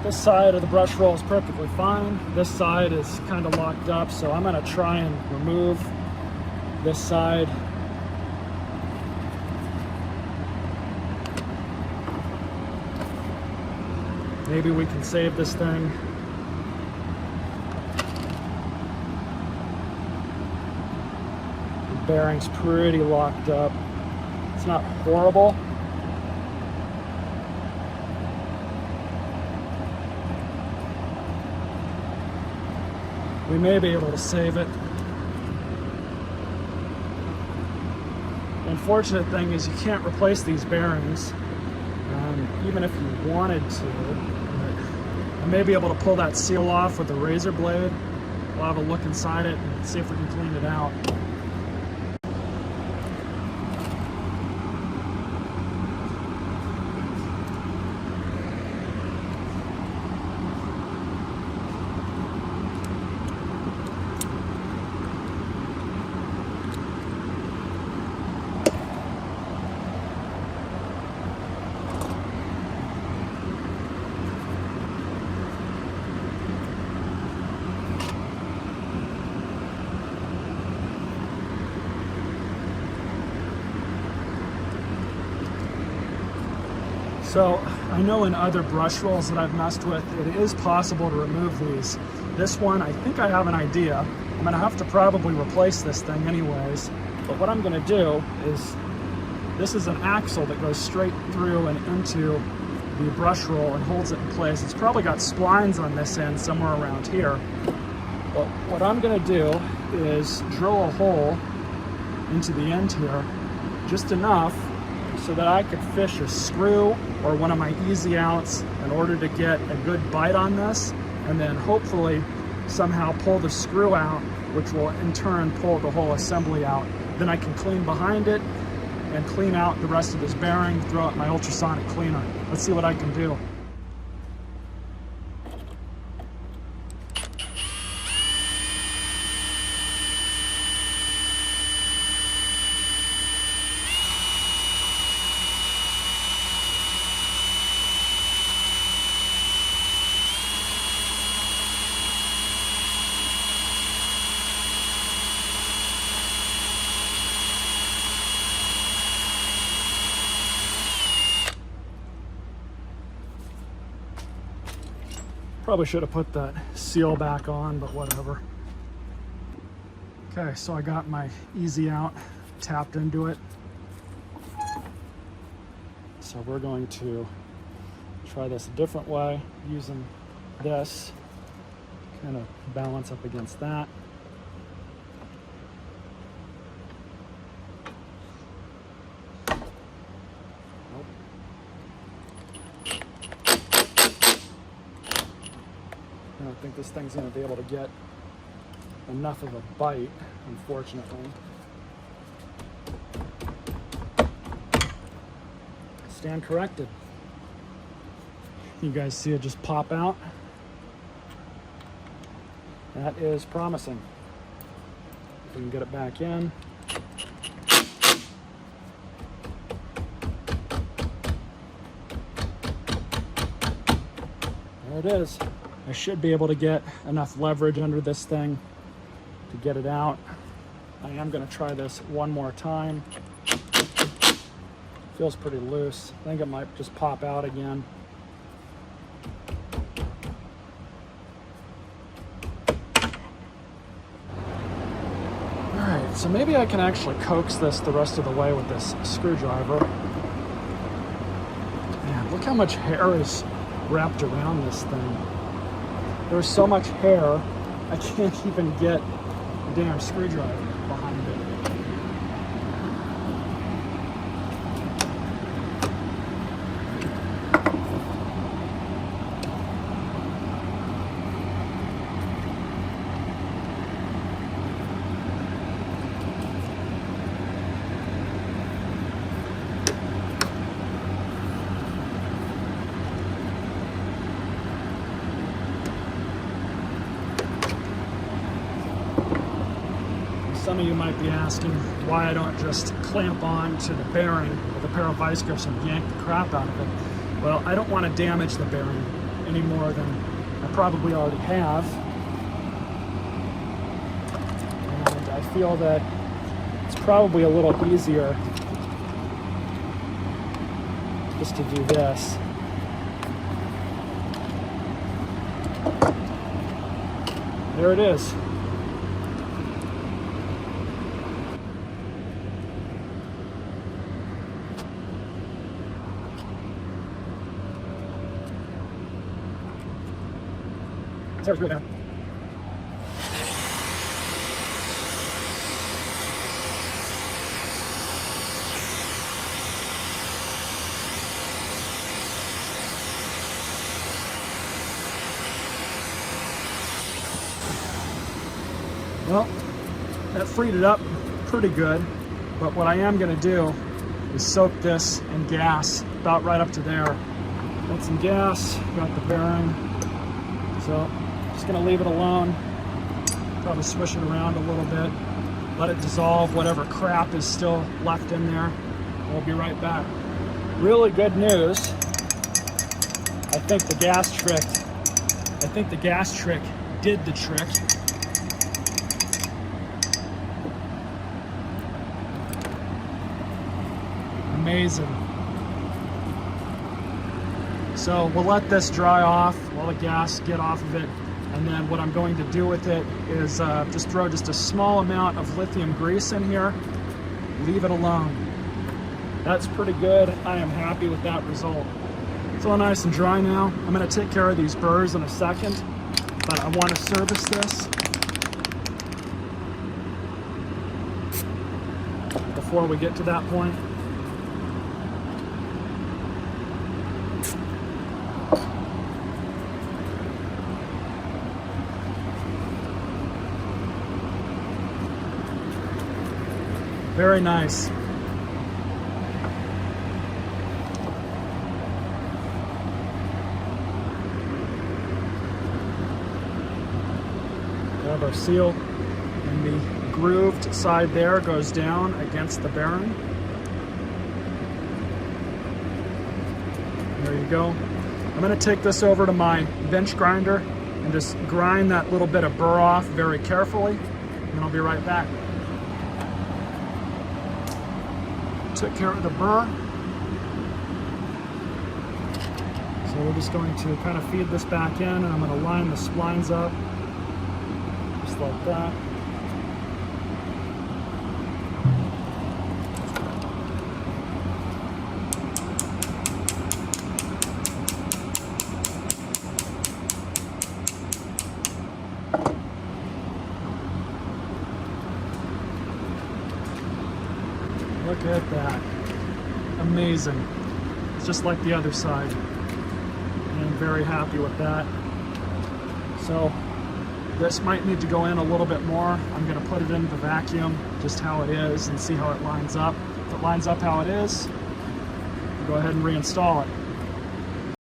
This side of the brush roll is perfectly fine. This side is kind of locked up, so I'm going to try and remove this side. Maybe we can save this thing. The bearing's pretty locked up. It's not horrible. We may be able to save it. The unfortunate thing is you can't replace these bearings, even if you wanted to. I may be able to pull that seal off with a razor blade. We'll have a look inside it and see if we can clean it out. So I know in other brush rolls that I've messed with, it is possible to remove these. This one, I think I have an idea. I'm gonna have to probably replace this thing anyways. But what I'm gonna do is, this is an axle that goes straight through and into the brush roll and holds it in place. It's probably got splines on this end somewhere around here. But what I'm gonna do is drill a hole into the end here, just enough so that I could fish a screw or one of my easy outs in order to get a good bite on this, and then hopefully somehow pull the screw out, which will in turn pull the whole assembly out. Then I can clean behind it and clean out the rest of this bearing, throw out my ultrasonic cleaner. Let's see what I can do. Probably should have put that seal back on, but whatever. Okay, so I got my easy out tapped into it. So we're going to try this a different way, using this kind of balance up against that. I don't think this thing's going to be able to get enough of a bite, unfortunately. Stand corrected. You guys see it just pop out? That is promising. If we can get it back in. There it is. I should be able to get enough leverage under this thing to get it out. I am going to try this one more time. Feels pretty loose. I think it might just pop out again. Alright, so maybe I can actually coax this the rest of the way with this screwdriver. Man, look how much hair is wrapped around this thing. There's so much hair, I can't even get a damn screwdriver behind it. Some of you might be asking why I don't just clamp on to the bearing with a pair of vice grips and yank the crap out of it. Well, I don't want to damage the bearing, any more than I probably already have. And I feel that it's probably a little easier just to do this. There it is. Sarah's really down. Well, that freed it up pretty good, but what I am going to do is soak this in gas about right up to there. Got some gas, got the bearing, so just going to leave it alone, probably swish it around a little bit, let it dissolve whatever crap is still left in there. We'll be right back. Really good news. I think the gas trick did the trick. Amazing. So we'll let this dry off, while the gas get off of it, and then what I'm going to do with it is just throw just a small amount of lithium grease in here, leave it alone. That's pretty good. I am happy with that result. It's all nice and dry now. I'm going to take care of these burrs in a second, but I want to service this before we get to that point. Very nice. We have our seal, and the grooved side there goes down against the bearing. There you go. I'm going to take this over to my bench grinder and just grind that little bit of burr off very carefully, and I'll be right back. Took care of the burr. So we're just going to kind of feed this back in, and I'm going to line the splines up just like that. Look at that. Amazing. It's just like the other side. And I'm very happy with that. So this might need to go in a little bit more. I'm going to put it into the vacuum just how it is and see how it lines up. If it lines up how it is, go ahead and reinstall it.